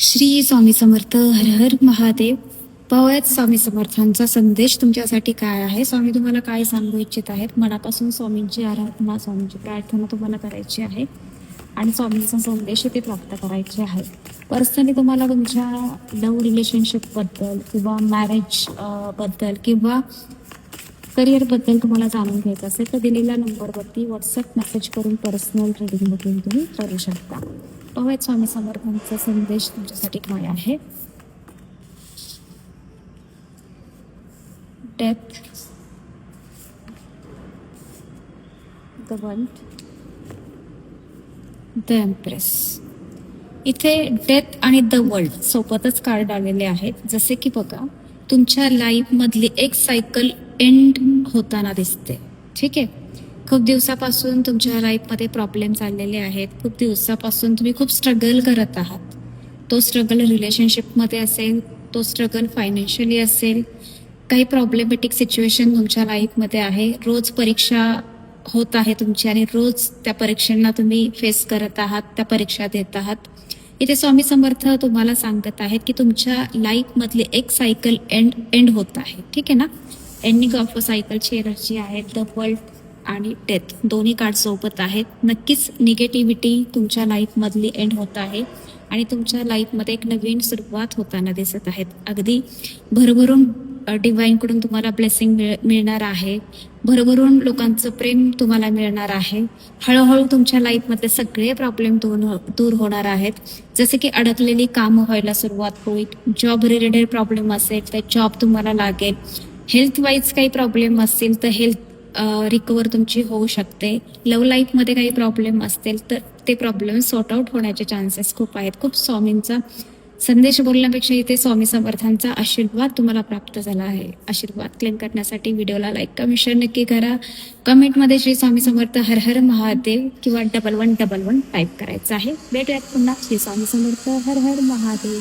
श्री स्वामी समर्थ. हर हर महादेव. पाहूयात स्वामी समर्थांचा संदेश तुमच्यासाठी काय आहे. स्वामी तुम्हाला काय सांगू इच्छित आहेत. मनापासून स्वामींची आराधना, स्वामींची प्रार्थना तुम्हाला करायची आहे आणि स्वामींचा संदेश ते प्राप्त करायचे आहे. पर्सनली तुम्हाला तुमच्या लव्ह रिलेशनशिप बद्दल किंवा मॅरेज बद्दल किंवा करिअर बद्दल तुम्हाला जाणून घ्यायचं असेल तर दिलेल्या नंबरवरती व्हॉट्सअप मेसेज करून पर्सनल रीडिंग बघून तुम्ही करू शकता. पाहूयात स्वामी समर्थांचा संदेश तुमच्यासाठी काय आहे. Death, the world, the empress. इथे डेथ आणि द वर्ल्ड सोबतच कार्ड आलेले आहेत. जसे की बघा, तुमच्या लाईफ मधली एक सायकल एंड होताना दिसते. ठीक आहे. खूप दिवसापासून तुमच्या लाईफमध्ये प्रॉब्लेम चाललेले आहेत. खूप दिवसापासून तुम्ही खूप स्ट्रगल करत आहात. तो स्ट्रगल रिलेशनशिपमध्ये असेल, तो स्ट्रगल फायनान्शियली असेल. काही प्रॉब्लेमॅटिक सिच्युएशन तुमच्या लाईफमध्ये आहे. रोज परीक्षा होत आहे तुमची आणि रोज त्या परीक्षांना तुम्ही फेस करत आहात, त्या परीक्षा देत आहात. इथे स्वामी समर्थ तुम्हाला सांगत आहेत की तुमच्या लाईफमधली एक सायकल एंड होत आहे. ठीक आहे ना. एंडिंग ऑफ अ सायकलची एनर्जी आहे. द वर्ल्ड आणि डेथ दोन्ही कार्ड सोबत आहेत. नक्कीच निगेटिव्हिटी तुमच्या लाईफमधली एंड होत आहे आणि तुमच्या लाईफमध्ये एक नवीन सुरुवात होताना दिसत आहेत. अगदी भरभरून डिवाईनकडून तुम्हाला ब्लेसिंग मिळणार आहे. भरभरून लोकांचं प्रेम तुम्हाला मिळणार आहे. हळूहळू तुमच्या लाईफमधले सगळे प्रॉब्लेम दूर होणार आहेत. जसे की अडकलेली कामं व्हायला सुरुवात होईल. जॉब रिलेटेड प्रॉब्लेम असेल तर जॉब तुम्हाला लागेल. हेल्थ वाईज काही प्रॉब्लेम असतील तर हेल्थ रिकवर तुमची होऊ शकते. लव्ह लाईफमध्ये काही प्रॉब्लेम असतील तर ते प्रॉब्लेम सॉर्ट आउट होण्याचे चान्सेस खूप आहेत. खूप स्वामींचा संदेश बोलण्यापेक्षा इथे स्वामी समर्थांचा आशीर्वाद तुम्हाला प्राप्त झाला आहे. आशीर्वाद क्लेम करण्यासाठी व्हिडिओला लाईक, कमेंट, शेअर नक्की करा. कमेंटमध्ये श्री स्वामी समर्थ, हर हर महादेव किंवा 1111 टाईप करायचं आहे. भेटूयात पुन्हा. श्री स्वामी समर्थ, हर हर महादेव.